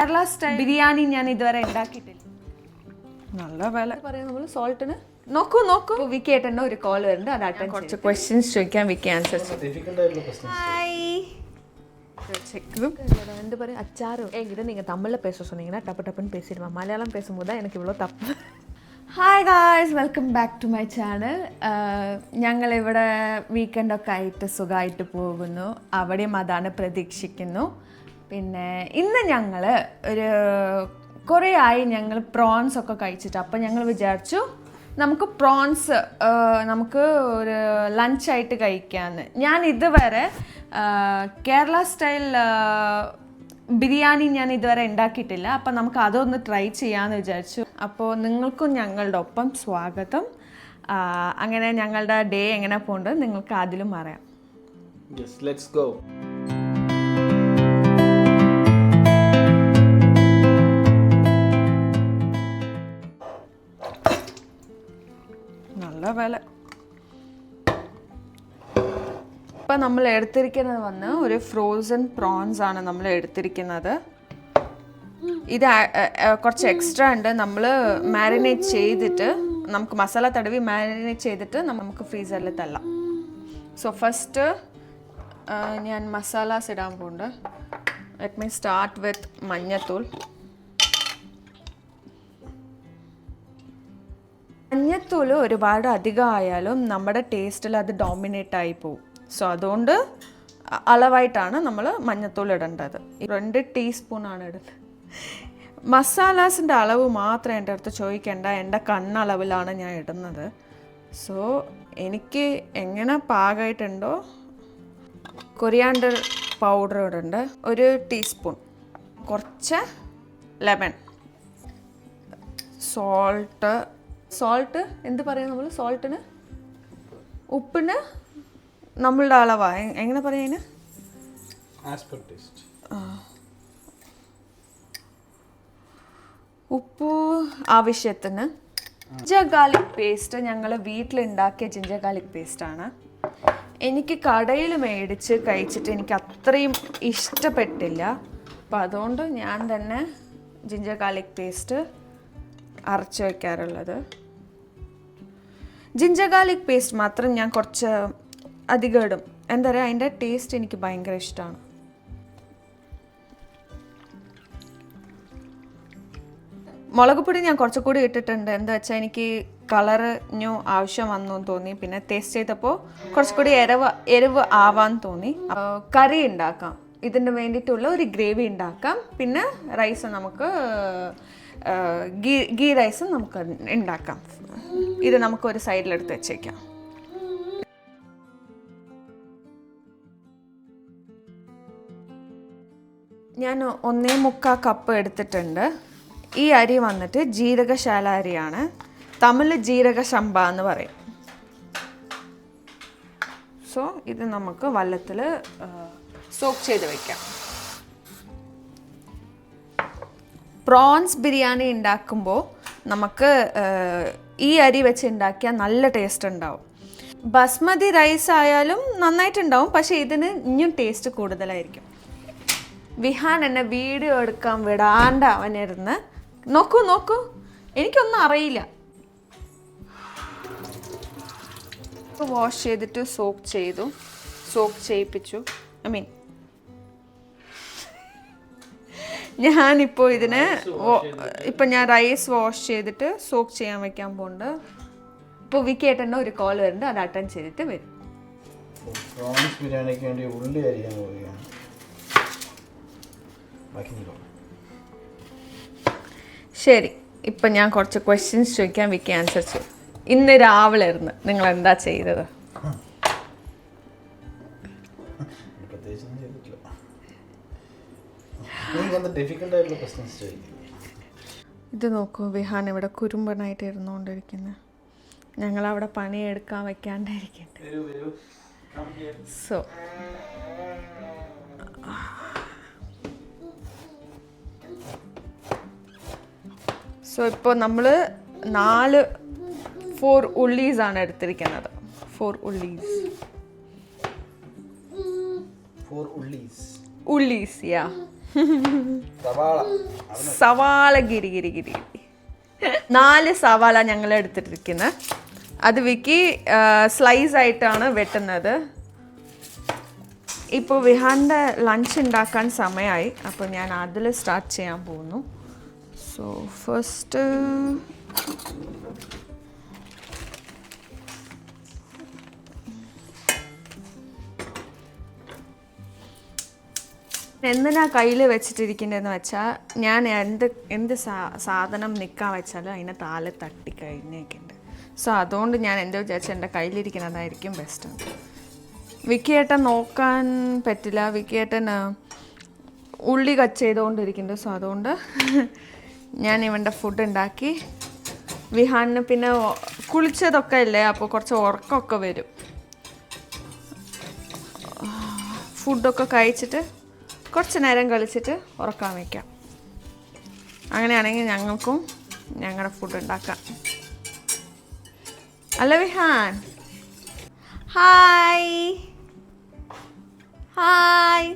Kerala style biryani ഞാൻ ഇതുവരെ ഉണ്ടാക്കിയിട്ടില്ല. നല്ല വില പറയാം നമ്മൾ സോൾട്ടിന്. നോക്കൂ വിക്കേട്ടൻ്റെ ഒരു കോൾ വരുന്നുണ്ട്, അത് അറ്റൻഡ്. കുറച്ച് ക്വസ്റ്റ്യൻസ് ചോദിക്കാൻ വിക്കി ആൻസർ. എന്ത് പറയും അച്ചാറ് എങ്കിட்ட நீங்கள் தமிழில் பேச சொன்னீங்கன்னா டப்பு டப்புன்னு பேசிடுவேன். மலையாளம் பேசும்போது எனக்கு இவ்வளோ தப்பு. Hi guys, welcome back to my channel. ഞങ്ങളിവിടെ വീക്കെൻഡൊക്കെ ആയിട്ട് സുഖമായിട്ട് പോകുന്നു. അവിടെയും അതാണ് പ്രതീക്ഷിക്കുന്നു. പിന്നെ ഇന്ന് ഞങ്ങൾ കുറേ ആയി ഞങ്ങൾ പ്രോൺസ് ഒക്കെ കഴിച്ചിട്ട്. അപ്പം ഞങ്ങൾ വിചാരിച്ചു നമുക്ക് പ്രോൺസ് നമുക്ക് ഒരു ലഞ്ചായിട്ട് കഴിക്കാമെന്ന്. ഞാൻ ഇതുവരെ കേരള സ്റ്റൈൽ ബിരിയാണി ഞാൻ ഇതുവരെ ഉണ്ടാക്കിയിട്ടില്ല. അപ്പം നമുക്ക് അതൊന്ന് ട്രൈ ചെയ്യാമെന്ന് വിചാരിച്ചു. അപ്പോൾ നിങ്ങൾക്കും ഞങ്ങളുടെ ഒപ്പം സ്വാഗതം. അങ്ങനെ ഞങ്ങളുടെ ഡേ എങ്ങനെ പോകുന്നുണ്ട് നിങ്ങൾക്ക് അതിലും അറിയാം. നല്ല വില. ഇപ്പം നമ്മൾ എടുത്തിരിക്കുന്നത് ഒരു ഫ്രോസൺ പ്രോൺസ് ആണ് നമ്മൾ എടുത്തിരിക്കുന്നത്. ഇത് കുറച്ച് എക്സ്ട്രാ ഉണ്ട്. നമ്മൾ മാരിനേറ്റ് ചെയ്തിട്ട് നമുക്ക് മസാല തടവി മാരിനേറ്റ് ചെയ്തിട്ട് നമുക്ക് ഫ്രീസറിൽ തള്ളാം. സോ ഫസ്റ്റ് ഞാൻ മസാലാസ് ഇടാൻ പോകുന്നുണ്ട്. ലെറ്റ് മീ സ്റ്റാർട്ട് വിത്ത് മഞ്ഞത്തൂൾ. മഞ്ഞത്തൂൾ ഒരുപാട് അധികമായാലും നമ്മുടെ ടേസ്റ്റിൽ അത് ഡോമിനേറ്റ് ആയി പോകും. സോ അതുകൊണ്ട് അളവായിട്ടാണ് നമ്മൾ മഞ്ഞത്തൂൾ ഇടേണ്ടത്. 2 ടീസ്പൂണാണ് ഇടുന്നത്. മസാലാസിൻ്റെ അളവ് മാത്രം എൻ്റെ അടുത്ത് ചോദിക്കേണ്ട, എൻ്റെ കണ്ണളവിലാണ് ഞാൻ ഇടുന്നത്. സോ എനിക്ക് എങ്ങനെ പാകമായിട്ടുണ്ടോ. കൊറിയാണ്ടർ പൗഡർ ഇടുന്നുണ്ട് 1 ടീസ്പൂൺ. കുറച്ച് ലെമൺ. സോൾട്ട് എന്ത് പറയും നമ്മൾ സോൾട്ടിന്? ഉപ്പിന് നമ്മളുടെ അളവാ എങ്ങനെ പറയുന്നതിന്? ഉപ്പ് ആവശ്യത്തിന്. ജിഞ്ചർ ഗാർലിക് പേസ്റ്റ് ഞങ്ങൾ വീട്ടിലുണ്ടാക്കിയ ജിഞ്ചർ ഗാർലിക് പേസ്റ്റാണ്. എനിക്ക് കടയിൽ മേടിച്ച് കഴിച്ചിട്ട് എനിക്ക് അത്രയും ഇഷ്ടപ്പെട്ടില്ല. അപ്പം അതുകൊണ്ട് ഞാൻ തന്നെ ജിഞ്ചർ ഗാർലിക് പേസ്റ്റ് അരച്ച് വയ്ക്കാറുള്ളത്. ജിഞ്ചർ ഗാർലിക് പേസ്റ്റ് മാത്രം ഞാൻ കുറച്ച് അധികം ഇടും. എന്താ പറയുക, അതിൻ്റെ ടേസ്റ്റ് എനിക്ക് ഭയങ്കര ഇഷ്ടമാണ്. മുളക് പൊടി ഞാൻ കുറച്ചുകൂടി ഇട്ടിട്ടുണ്ട്. എന്താ വെച്ചാൽ എനിക്ക് കളറിനു ആവശ്യം വന്നു തോന്നി. പിന്നെ ടേസ്റ്റ് ചെയ്തപ്പോൾ കുറച്ചുകൂടി എരിവ് ആവാൻ തോന്നി. കറി ഉണ്ടാക്കാം, ഇതിന് വേണ്ടിയിട്ടുള്ള ഒരു ഗ്രേവി ഉണ്ടാക്കാം. പിന്നെ റൈസ് നമുക്ക് ഗീ റൈസും നമുക്ക് ഉണ്ടാക്കാം. ഇത് നമുക്കൊരു സൈഡിലെടുത്ത് വെച്ചേക്കാം. ഞാൻ 1.25 കപ്പ് എടുത്തിട്ടുണ്ട്. ഈ അരി വന്നിട്ട് ജീരകശാല അരിയാണ്. തമിഴ് ജീരക ശമ്പ എന്ന് പറയും. സോ ഇത് നമുക്ക് വെള്ളത്തിൽ സോക്ക് ചെയ്ത് വയ്ക്കാം. പ്രോൺസ് ബിരിയാണി ഉണ്ടാക്കുമ്പോൾ നമുക്ക് ഈ അരി വെച്ച് ഉണ്ടാക്കിയാൽ നല്ല ടേസ്റ്റ് ഉണ്ടാവും. ബസ്മതി റൈസ് ആയാലും നന്നായിട്ടുണ്ടാവും, പക്ഷേ ഇതിന് ഇനിയും ടേസ്റ്റ് കൂടുതലായിരിക്കും. വിഹാൻ എന്നെ വീഡിയോ എടുക്കാൻ വിടാണ്ട് അവനിരുന്ന് നോക്കൂ എനിക്കൊന്നും അറിയില്ല. വാഷ് ചെയ്തിട്ട് സോക്ക് ചെയ്യിപ്പിച്ചു. ഞാനിപ്പോൾ ഇതിന് ഇപ്പം ഞാൻ റൈസ് വാഷ് ചെയ്തിട്ട് സോക്ക് ചെയ്യാൻ വെക്കാൻ പോകുന്നുണ്ട്. ഇപ്പോൾ വിക്കേട്ടൻ്റെ ഒരു കോൾ വരുന്നുണ്ട്, അത് അറ്റൻഡ് ചെയ്തിട്ട് വരും. പ്രോൺസ് ബിരിയാണിക്ക് വേണ്ടി ഉള്ളി അരിയാൻ പോവുകയാണ്. ശരി, ഇപ്പം ഞാൻ കുറച്ച് ക്വസ്റ്റ്യൻസ് ചോദിക്കാൻ വിക്കി ആൻസർ ചെയ്യും. ഇന്ന് രാവിലെ ഇരുന്ന് നിങ്ങൾ എന്താ ചെയ്തത്? ഇത് നോക്കൂ, വിഹാൻ ഇവിടെ കുറുമ്പനായിട്ട് ഇരുന്നുകൊണ്ടിരിക്കുന്നത്. ഞങ്ങളവിടെ പണിയെടുക്കാൻ വെക്കാണ്ടിരിക്കട്ടെ. സോ ഇപ്പോൾ നമ്മൾ 4 ഉള്ളീസാണ് എടുത്തിരിക്കുന്നത്. 4 ഉള്ളീസ്. ഉള്ളീസ് യാ. സവാള ഗിരി ഗിരി ഗിരി 4 സവാള ഞങ്ങൾ എടുത്തിട്ടിരിക്കുന്നത്. അത് വിക്കി സ്ലൈസ് ആയിട്ടാണ് വെട്ടുന്നത്. ഇപ്പോൾ വിഹാൻ്റെ ലഞ്ച് ഉണ്ടാക്കാൻ സമയമായി. അപ്പോൾ ഞാൻ അതിൽ സ്റ്റാർട്ട് ചെയ്യാൻ പോകുന്നു. സോ ഫസ്റ്റ് എന്തിനാ കയ്യിൽ വെച്ചിട്ടിരിക്കേണ്ടതെന്ന് വെച്ചാൽ ഞാൻ എന്ത് സാധനം നിൽക്കാൻ വെച്ചാലും അതിനെ താഴെ തട്ടി കഴിഞ്ഞേക്കുണ്ട്. സോ അതുകൊണ്ട് ഞാൻ എന്താ വിചാരിച്ചാൽ എൻ്റെ കയ്യിലിരിക്കുന്നതായിരിക്കും ബെസ്റ്റ്. വിക്കിയേട്ടൻ നോക്കാൻ പറ്റില്ല. വിക്കിയേട്ടൻ ഉള്ളി കട്ട് ചെയ്തുകൊണ്ടിരിക്കുന്നുണ്ട്. സോ അതുകൊണ്ട് ഞാൻ ഇവൻ്റെ ഫുഡ് ഉണ്ടാക്കി. വിഹാനിന് പിന്നെ കുളിച്ചതൊക്കെ ഇല്ലേ, അപ്പോൾ കുറച്ച് ഉറക്കമൊക്കെ വരും. ഫുഡൊക്കെ കഴിച്ചിട്ട് കുറച്ച് നേരം കളിച്ചിട്ട് ഉറക്കാൻ വയ്ക്കാം. അങ്ങനെയാണെങ്കിൽ ഞങ്ങൾക്കും ഞങ്ങളുടെ ഫുഡ് ഉണ്ടാക്കാം. അല്ല Vihaan? Hi hi,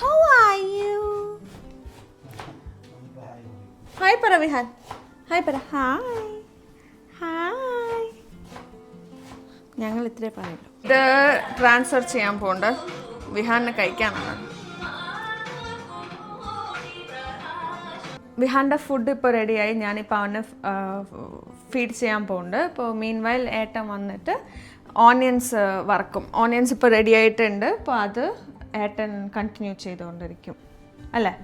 how are you? Hi പറ വിഹാൻ, ഹായ് പറ. Hi hi. ഞങ്ങൾ ഇത്രേ പറയുള്ളൂ. ഇത് ട്രാൻസ്ഫർ ചെയ്യാൻ പോകണ്ട, വിഹാനിന് കഴിക്കാനാണ്. വിഹാൻ്റെ ഫുഡ് ഇപ്പോൾ റെഡിയായി. ഞാനിപ്പോൾ അവനെ ഫീഡ് ചെയ്യാൻ പോകുന്നുണ്ട്. ഇപ്പോൾ മീൻ വൈൽ ഏട്ടൻ വന്നിട്ട് ഓണിയൻസ് വറക്കും. ഓണിയൻസ് ഇപ്പോൾ റെഡി ആയിട്ടുണ്ട്. അപ്പോൾ അത് ഏട്ടൻ കണ്ടിന്യൂ ചെയ്തുകൊണ്ടിരിക്കും അല്ലേ?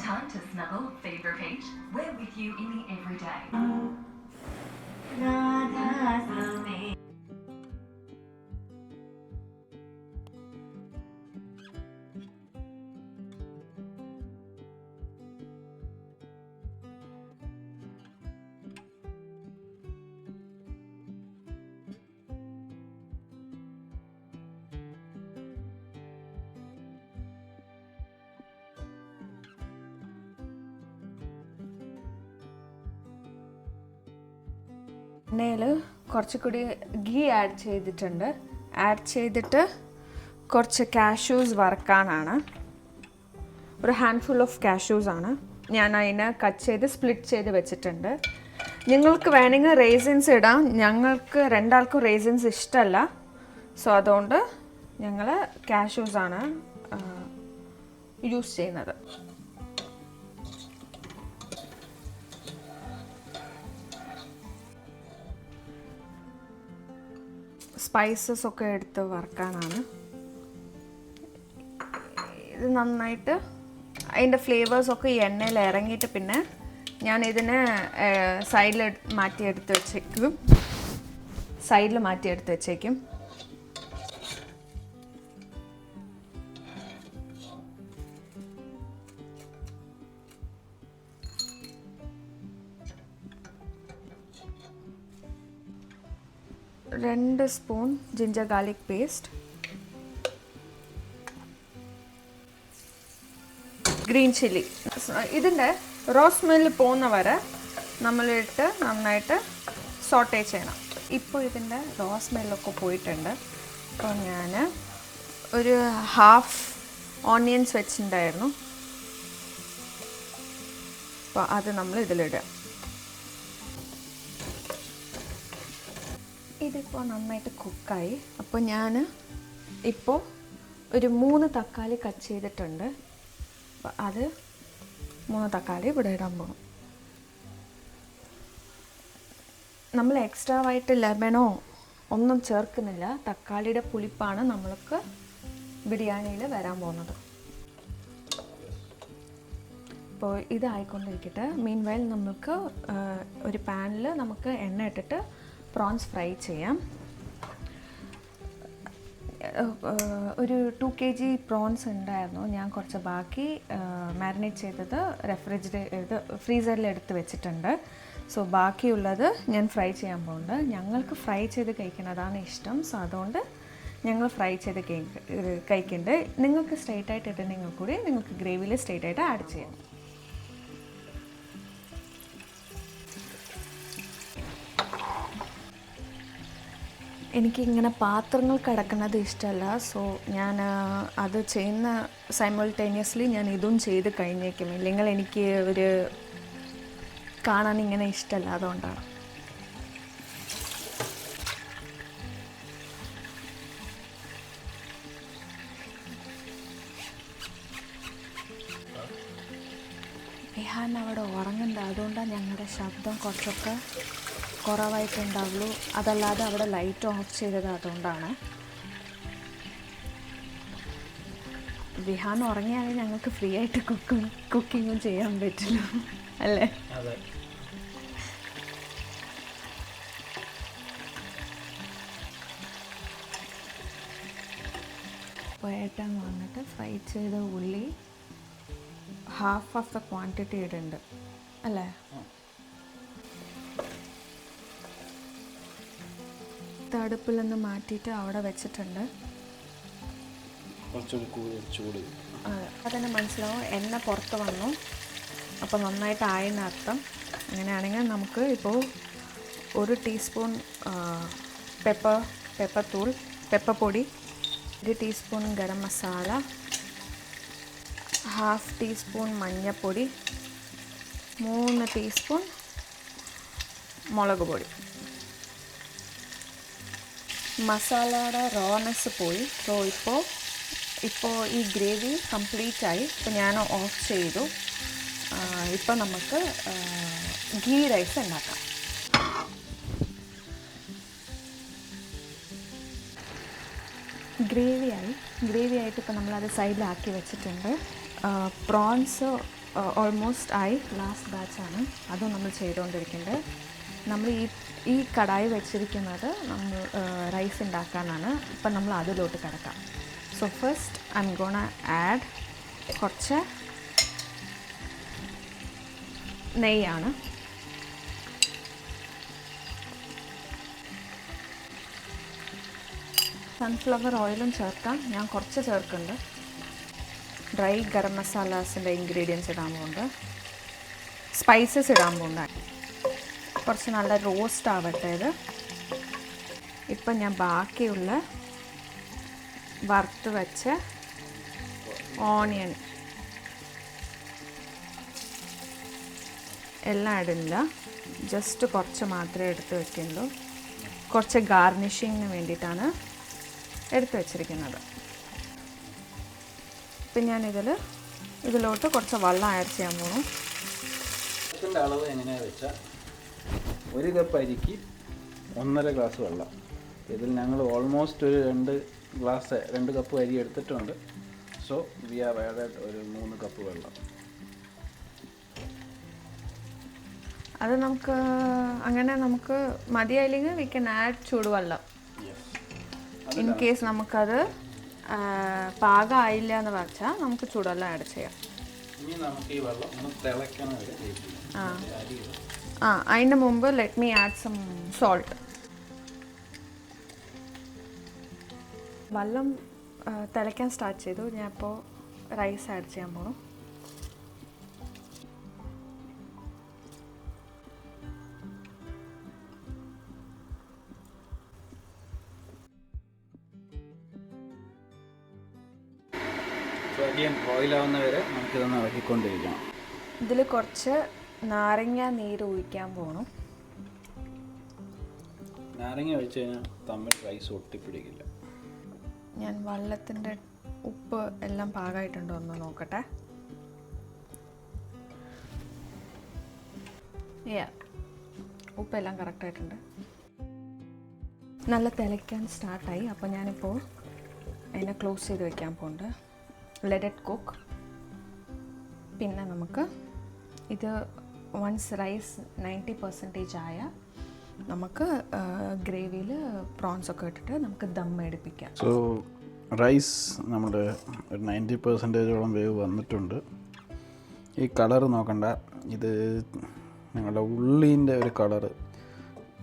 Time to snuggle, favorite page. We're with you in the everyday. എണ്ണയിൽ കുറച്ചുകൂടി ഗീ ആഡ് ചെയ്തിട്ടുണ്ട്. ആഡ് ചെയ്തിട്ട് കുറച്ച് കാഷ്യൂസ് വറക്കാനാണ്. ഒരു ഹാൻഡ്ഫുൾ ഓഫ് കാഷ്യൂസ് ആണ്. ഞാൻ അതിനെ കട്ട് ചെയ്ത് സ്പ്ലിറ്റ് ചെയ്ത് വെച്ചിട്ടുണ്ട്. നിങ്ങൾക്ക് വേണമെങ്കിൽ റേസിൻസ് ഇടാം. ഞങ്ങൾക്ക് രണ്ടാൾക്കും റേസിൻസ് ഇഷ്ടമല്ല. സോ അതുകൊണ്ട് ഞങ്ങൾ കാഷ്യൂസാണ് യൂസ് ചെയ്യുന്നത്. സ്പൈസസ് ഒക്കെ എടുത്ത് വറക്കാനാണ്. ഇത് നന്നായിട്ട് അതിൻ്റെ ഫ്ലേവേഴ്സൊക്കെ ഈ എണ്ണയിൽ ഇറങ്ങിയിട്ട് പിന്നെ ഞാൻ ഇതിനെ സൈഡിൽ മാറ്റിയെടുത്ത് വെച്ചേക്കും. രണ്ട് spoon ginger garlic paste, green chilli. ഇതിൻ്റെ റോ സ്മെല്ല് പോകുന്ന വരെ നമ്മളിട്ട് നന്നായിട്ട് സോട്ടേ ചെയ്യണം. ഇപ്പോൾ ഇതിൻ്റെ റോ സ്മെല്ലൊക്കെ പോയിട്ടുണ്ട്. അപ്പോൾ ഞാൻ ഒരു ഹാഫ് ഓണിയൻസ് വെച്ചിട്ടുണ്ടായിരുന്നു. അപ്പോൾ അത് നമ്മൾ ഇതിലിടുക. ഇതിപ്പോൾ നന്നായിട്ട് കുക്കായി. അപ്പോൾ ഞാൻ ഇപ്പോൾ ഒരു 3 തക്കാളി കട്ട് ചെയ്തിട്ടുണ്ട്. അപ്പോൾ അത് 3 തക്കാളി ഇവിടെ ഇടാൻ പോകും. നമ്മൾ എക്സ്ട്രാ ആയിട്ട് ലെമണോ ഒന്നും ചേർക്കുന്നില്ല. തക്കാളിയുടെ പുളിപ്പാണ് നമ്മൾക്ക് ബിരിയാണിയിൽ വരാൻ പോകുന്നത്. അപ്പോൾ ഇതായിക്കൊണ്ടിരിക്കട്ടെ. മീൻ വൈൽ നമുക്ക് ഒരു പാനിൽ നമുക്ക് എണ്ണ ഇട്ടിട്ട് പ്രോൺസ് ഫ്രൈ ചെയ്യാം. ഒരു 2 kg പ്രോൺസ് ഉണ്ടായിരുന്നു. ഞാൻ കുറച്ച് ബാക്കി മാരിനേറ്റ് ചെയ്തത് ഫ്രീസറിൽ എടുത്ത് വെച്ചിട്ടുണ്ട്. സോ ബാക്കിയുള്ളത് ഞാൻ ഫ്രൈ ചെയ്യാൻ പോകുന്നുണ്ട്. ഞങ്ങൾക്ക് ഫ്രൈ ചെയ്ത് കഴിക്കുന്നതാണ് ഇഷ്ടം. സോ അതുകൊണ്ട് ഞങ്ങൾ ഫ്രൈ ചെയ്ത് കഴിക്കുന്നുണ്ട്. നിങ്ങൾക്ക് സ്ട്രെയിറ്റ് ആയിട്ട് ഇട്ടുണ്ടെങ്കിൽ കൂടി നിങ്ങൾക്ക് ഗ്രേവിയിൽ സ്ട്രെയിറ്റ് ആയിട്ട് ആഡ് ചെയ്യാം. എനിക്കിങ്ങനെ പാത്രങ്ങൾ കിടക്കുന്നത് ഇഷ്ടമല്ല. സോ ഞാൻ അത് ചെയ്യുന്ന സൈമൾട്ടേനിയസ്ലി ഞാൻ ഇതും ചെയ്ത് കഴിഞ്ഞേക്കും. ഇല്ലെങ്കിൽ എനിക്ക് ഒരു കാണാൻ ഇങ്ങനെ ഇഷ്ടമല്ല, അതുകൊണ്ടാണ്. വിഹാൻ അവിടെ ഉറങ്ങുന്നുണ്ട്, അതുകൊണ്ടാണ് ഞങ്ങളുടെ ശബ്ദം കുറച്ചൊക്കെ കുറവായിട്ടുണ്ടാവുള്ളൂ. അതല്ലാതെ അവിടെ ലൈറ്റ് ഓഫ് ചെയ്തത് അതുകൊണ്ടാണ്. വിഹാൻ ഉറങ്ങിയാണെങ്കിൽ ഞങ്ങൾക്ക് ഫ്രീ ആയിട്ട് കുക്കിങ്ങും ചെയ്യാൻ പറ്റില്ല അല്ലേ? അതെ. ഏട്ടൻ വന്നിട്ട് ഫ്രൈ ചെയ്ത ഉള്ളി ഹാഫ് ഓഫ് ദ ക്വാണ്ടിറ്റി ഇടുന്നുണ്ട് അല്ലേ? അടുപ്പിൽ നിന്ന് മാറ്റിയിട്ട് അവിടെ വെച്ചിട്ടുണ്ട്. ചൂട് അതന്നെ മനസ്സിലാവും, എണ്ണ പുറത്ത് വന്നു, അപ്പോൾ നന്നായിട്ട് ആയെന്ന് അർത്ഥം. അങ്ങനെയാണെങ്കിൽ നമുക്ക് ഇപ്പോൾ 1 ടീസ്പൂൺ പെപ്പർ പൊടി, 1 ടീസ്പൂൺ ഗരം മസാല, 1/2 ടീസ്പൂൺ മഞ്ഞൾപ്പൊടി, 3 ടീസ്പൂൺ മുളക് പൊടി. മസാലയുടെ റോനെസ് പോയി. സോ ഇപ്പോൾ ഈ ഗ്രേവി കംപ്ലീറ്റ് ആയി. ഇപ്പോൾ ഞാൻ ഓഫ് ചെയ്തു. ഇപ്പോൾ നമുക്ക് ഗീ റൈസ് ഉണ്ടാക്കാം. ഗ്രേവി ആയിട്ട് ഇപ്പോൾ നമ്മളത് സൈഡിലാക്കി വെച്ചിട്ടുണ്ട്. പ്രോൺസ് ഓൾമോസ്റ്റ് ആയി, ലാസ്റ്റ് ബാച്ചാണ്, അതും നമ്മൾ ചെയ്തുകൊണ്ടിരിക്കുന്നുണ്ട്. നമ്മൾ ഈ കടായി വെച്ചിരിക്കുന്നത് നമ്മൾ റൈസ് ഉണ്ടാക്കാനാണ്. ഇപ്പം നമ്മൾ അതിലോട്ട് കിടക്കാം. So first I M gonna add കുറച്ച് നെയ്യാണ്. സൺഫ്ലവർ ഓയിലും ചേർക്കാം. ഞാൻ കുറച്ച് ചേർക്കുന്നുണ്ട്. ഡ്രൈ ഗരം മസാലാസിൻ്റെ ഇൻഗ്രീഡിയൻസ് ഇടാൻ പോകുന്നുണ്ട്, സ്പൈസസ് ഇടാൻ പോകുന്നുണ്ട്. കുറച്ച് നല്ല റോസ്റ്റ് ആവട്ടെ ഇത്. ഇപ്പം ഞാൻ ബാക്കിയുള്ള വറുത്ത് വെച്ച ഓണിയൻ എല്ലാം ഇടുന്നില്ല, ജസ്റ്റ് കുറച്ച് മാത്രമേ എടുത്ത് വെക്കുന്നുള്ളൂ. കുറച്ച് ഗാർണിഷിങ്ങിന് വേണ്ടിയിട്ടാണ് എടുത്ത് വെച്ചിരിക്കുന്നത്. ഇപ്പം ഞാൻ ഇതിലോട്ട് കുറച്ച് വെള്ളം ആഡ് ചെയ്യാൻ പോകുന്നു. അളവ് എങ്ങനെയാണെന്ന് വെച്ചാൽ 1 കപ്പ് അരിക്ക് 1.5 ഗ്ലാസ് വെള്ളം. ഇതിൽ ഞങ്ങൾ ഓൾമോസ്റ്റ് ഒരു 2 കപ്പ് അരി എടുത്തിട്ടുണ്ട്. സോ വി ഹാവ് ആഡഡ് ഒരു 3 കപ്പ് വെള്ളം. അത് നമുക്ക് മതിയായില്ലെങ്കിൽ വി ക്യാൻ ആഡ് ചൂടുവെള്ളം. ഇൻ കേസ് നമുക്കത് പാകമായില്ല എന്ന് വെച്ചാൽ നമുക്ക് ചൂടുവെള്ളം ആഡ് ചെയ്യാം. ഇനി നമുക്ക് ഈ വെള്ളം ഒന്ന് തിളയ്ക്കണം വരെ അതിന് മുമ്പ് let me add some salt. വെള്ളം തിളയ്ക്കാൻ സ്റ്റാർട്ട് ചെയ്തു. ഞാൻ ഇപ്പോൾ റൈസ് ആഡ് ചെയ്യാൻ പോകണം. ബോയിലാവുന്ന വരെ നമുക്കിതൊന്ന് ഇളക്കിക്കൊണ്ടിരിക്കണം. ഇതിൽ കുറച്ച് നാരങ്ങ നീര് ഒഴിക്കാൻ പോകണം. നാരങ്ങ ഒഴിച്ച് കഴിഞ്ഞാൽ തമ്മിൽ റൈസ് ഒട്ടിപ്പിടിക്കില്ല. ഞാൻ വെള്ളത്തിൻ്റെ ഉപ്പ് എല്ലാം പാകമായിട്ടുണ്ടോ എന്ന് നോക്കട്ടെ. ഉപ്പെല്ലാം കറക്റ്റായിട്ടുണ്ട്. നല്ല തിളയ്ക്കാൻ സ്റ്റാർട്ടായി. അപ്പോൾ ഞാനിപ്പോൾ അതിനെ ക്ലോസ് ചെയ്ത് വെക്കാൻ പോകുന്നുണ്ട്. Let it cook. പിന്നെ നമുക്ക് ഇത് വൺസ് റൈസ് 90% ആയ നമുക്ക് ഗ്രേവിയിൽ പ്രോൺസൊക്കെ ഇട്ടിട്ട് നമുക്ക് ദം എടുപ്പിക്കാം. സോ റൈസ് നമ്മുടെ ഒരു 90%ഓളം വേവ് വന്നിട്ടുണ്ട്. ഈ കളറ് നോക്കണ്ട, ഇത് ഞങ്ങളുടെ ഉള്ളീൻ്റെ ഒരു കളറ്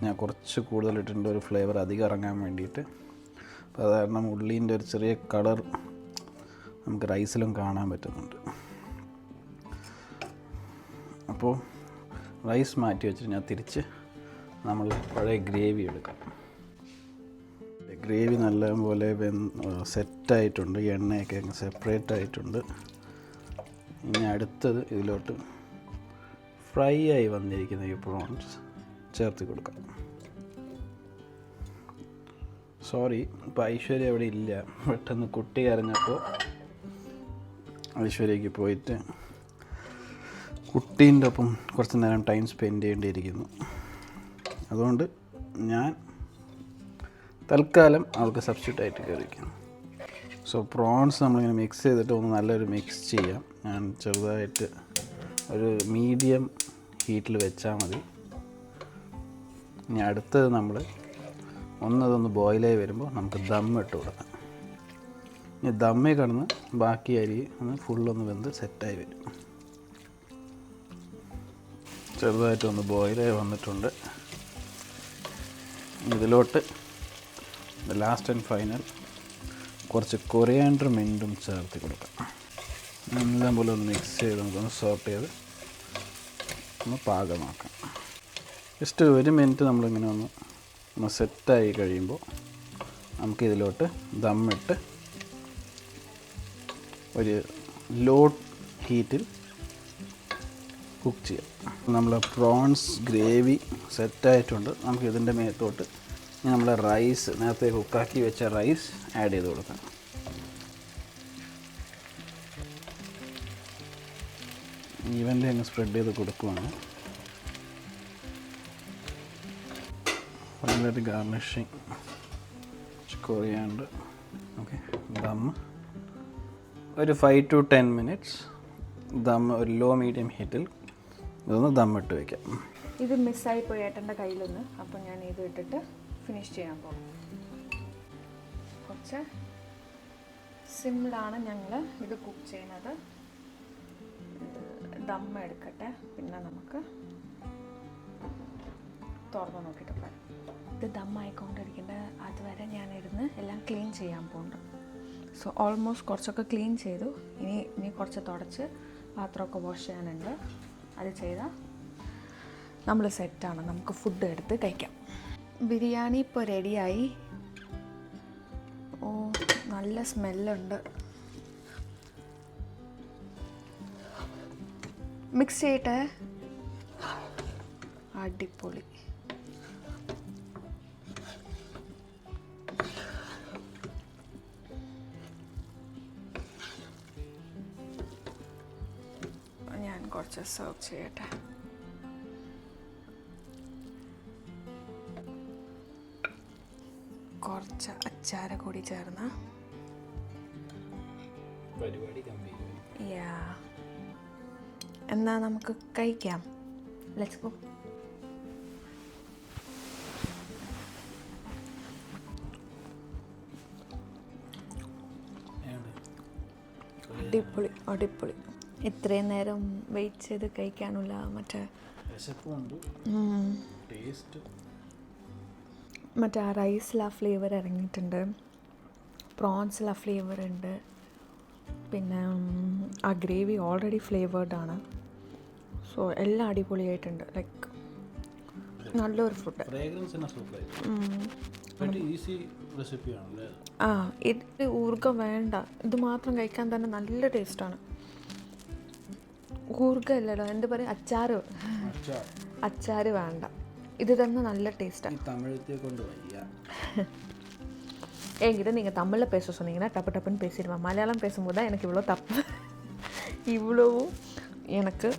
ഞാൻ കുറച്ച് കൂടുതലിട്ടുണ്ട്, ഒരു ഫ്ലേവർ അധികം ഇറങ്ങാൻ വേണ്ടിയിട്ട്. അപ്പോൾ അത് കാരണം ഉള്ളീൻ്റെ ഒരു ചെറിയ കളർ നമുക്ക് റൈസിലും കാണാൻ പറ്റുന്നുണ്ട്. അപ്പോൾ റൈസ് മാറ്റി വെച്ചിട്ട് ഞാൻ തിരിച്ച് നമ്മൾ പഴയ ഗ്രേവി എടുക്കാം. ഗ്രേവി നല്ലപോലെ സെറ്റായിട്ടുണ്ട്, എണ്ണയൊക്കെ അങ്ങ് സെപ്പറേറ്റ് ആയിട്ടുണ്ട്. ഇനി അടുത്തത് ഇതിലോട്ട് ഫ്രൈ ആയി വന്നിരിക്കുന്ന ഈ പ്രോൺസ് ചേർത്ത് കൊടുക്കാം. സോറി, ഇപ്പോൾ ഐശ്വര്യ അവിടെ ഇല്ല. പെട്ടെന്ന് കുട്ടി കരഞ്ഞപ്പോൾ ഐശ്വര്യയ്ക്ക് പോയിട്ട് കുട്ടീൻ്റെ ഒപ്പം കുറച്ച് നേരം ടൈം സ്പെൻഡ് ചെയ്യേണ്ടിയിരിക്കുന്നു. അതുകൊണ്ട് ഞാൻ തൽക്കാലം അവൾക്ക് സബ്സ്റ്റിറ്റ്യൂട്ട് ആയിട്ട് കയറിയിരിക്കുന്നു. സോ പ്രോൺസ് നമ്മളിങ്ങനെ മിക്സ് ചെയ്തിട്ട് ഒന്ന് നല്ലൊരു മിക്സ് ചെയ്യാം. ഞാൻ ചെറുതായിട്ട് ഒരു മീഡിയം ഹീറ്റിൽ വെച്ചാൽ മതി. ഇനി അടുത്തത് നമ്മൾ ഒന്നതൊന്ന് ബോയിലായി വരുമ്പോൾ നമുക്ക് ദം ഇട്ട് കൊടുക്കാം. ഇനി ദമ്മേ കിടന്ന് ബാക്കി അരി ഒന്ന് ഫുള്ളൊന്ന് വെന്ത് സെറ്റായി വരും. ചെറുതായിട്ടൊന്ന് ബോയിലായി വന്നിട്ടുണ്ട്. ഇതിലോട്ട് ലാസ്റ്റ് ആൻഡ് ഫൈനൽ കുറച്ച് കൊറിയാൻഡർ മിൻറ്റും ചേർത്ത് കൊടുക്കാം. എല്ലാം പോലെ ഒന്ന് മിക്സ് ചെയ്ത് നമുക്കൊന്ന് സോട്ട് ചെയ്ത് ഒന്ന് പാകമാക്കാം. ജസ്റ്റ് 1 മിനിറ്റ് നമ്മളിങ്ങനെ ഒന്ന് സെറ്റായി കഴിയുമ്പോൾ നമുക്കിതിലോട്ട് ദമ്മിട്ട് ഒരു ലോ ഹീറ്റിൽ കുക്ക് ചെയ്യാം. നമ്മൾ പ്രോൺസ് ഗ്രേവി സെറ്റായിട്ടുണ്ട്. നമുക്ക് ഇതിൻ്റെ മേത്തോട്ട് നമ്മളെ റൈസ്, നേരത്തെ കുക്കാക്കി വെച്ച റൈസ് ആഡ് ചെയ്ത് കൊടുക്കാം. ഈവൻലി അങ്ങ് സ്പ്രെഡ് ചെയ്ത് കൊടുക്കുവാണ്. നല്ലൊരു ഗാർണിഷിങ് കൊറിയാൻഡർ. ഓക്കെ, ദം ഒരു 5 to 10 മിനിറ്റ്സ് ദം ഒരു ലോ മീഡിയം ഹീറ്റിൽ ഇതൊന്ന് ദമ്മിട്ട് വയ്ക്കാം. ഇത് മിസ്സായി പോയി ഏട്ടൻ്റെ കയ്യിലൊന്ന്. അപ്പോൾ ഞാൻ ഇത് ഇട്ടിട്ട് ഫിനിഷ് ചെയ്യാൻ പോകും. കുറച്ച് സിമ്മിലാണ് ഞങ്ങൾ ഇത് കുക്ക് ചെയ്യുന്നത്. ദം എടുക്കട്ടെ, പിന്നെ നമുക്ക് തുറന്ന് നോക്കിയിട്ട് പറയാം. ഇത് ദം ആയിക്കൊണ്ടിരിക്കേണ്ട അതുവരെ ഞാനിരുന്ന് എല്ലാം ക്ലീൻ ചെയ്യാൻ പോകുന്നുണ്ട്. സോ ഓൾമോസ്റ്റ് കുറച്ചൊക്കെ ക്ലീൻ ചെയ്തു. ഇനി കുറച്ച് തുടച്ച് പാത്രമൊക്കെ വാഷ് ചെയ്യാനുണ്ട്. അത് ചെയ്താൽ നമ്മൾ സെറ്റാണ്. നമുക്ക് ഫുഡ് എടുത്ത് കഴിക്കാം. ബിരിയാണി ഇപ്പോൾ റെഡിയായി. ഓ, നല്ല സ്മെല്ലുണ്ട്. മിക്സ് ചെയ്യട്ടെ. അടിപൊളി. ഞാൻ കുറച്ച് സെർവ് ചെയ്യട്ടെ. കുറച്ച് അച്ചാർ കൂടി ചേർന്ന് എന്നാ നമുക്ക് കഴിക്കാം. Let's go. അടിപൊളി അടിപൊളി. ഇത്രയും നേരം വെയിറ്റ് ചെയ്ത് കഴിക്കാനുള്ള മറ്റേ ആ റൈസിൽ ആ ഫ്ലേവർ ഇറങ്ങിയിട്ടുണ്ട്, പ്രോൺസിൽ ആ ഫ്ലേവർ ഉണ്ട്, പിന്നെ ആ ഗ്രേവി ഓൾറെഡി ഫ്ലേവേർഡാണ്. സോ എല്ലാം അടിപൊളിയായിട്ടുണ്ട്. ലൈക്ക് നല്ലൊരു ഫുഡ്. ആ, ഇത് ഊർഗ വേണ്ട, ഇത് മാത്രം കഴിക്കാൻ തന്നെ നല്ല ടേസ്റ്റാണ്. ഊർഗ അല്ലല്ലോ, എന്താ പറയുക, അച്ചാറ് വേണ്ട, ഇത് തന്നെ நல்ல டேஸ்ட்டாக. தமிழத்தை கொண்டு வையா. என்கிட்ட நீங்கள் தமிழில் பேச சொன்னீங்கன்னா டப்பு டப்புன்னு பேசிடுவேன். மலையாளம் பேசும்போது தான் எனக்கு இவ்வளோ தப்பு, இவ்வளவும் எனக்கு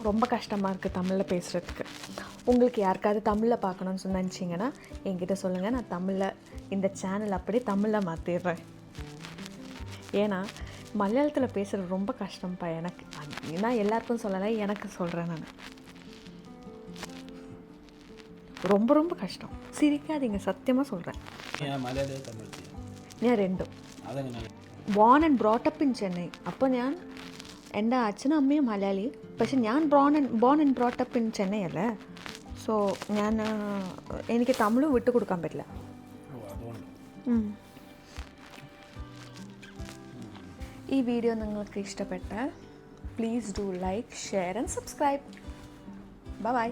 ரொம்ப கஷ்டமாக இருக்குது தமிழில் பேசுகிறதுக்கு. உங்களுக்கு யாருக்காவது தமிழில் பார்க்கணுன்னு நினச்சிங்கன்னா என்கிட்ட சொல்லுங்கள். நான் தமிழில் இந்த சேனல் அப்படியே தமிழில் மாற்றிடுறேன். ஏன்னா மலையாளத்தில் பேசுகிறது ரொம்ப கஷ்டம்ப்பா எனக்கு. நான் எல்லாருக்கும் சொல்லலை, எனக்கு சொல்கிறேன். நான் ரொம்ப கஷ்டம். சிரிக்காதீங்க, சத்தியமாக சொல்கிறேன். ഞാൻ രണ്ടും. Born and brought up in Chennai. അപ്പോൾ ഞാൻ, എൻ്റെ അച്ഛനും അമ്മയും മലയാളി, പക്ഷെ ഞാൻ born and brought up in Chennai അല്ലേ. സോ എനിക്ക് തമിഴ് വിട്ടു കൊടുക്കാൻ പറ്റില്ല. ഈ വീഡിയോ നിങ്ങൾക്ക് ഇഷ്ടപ്പെട്ടാൽ please do like, share and subscribe. By.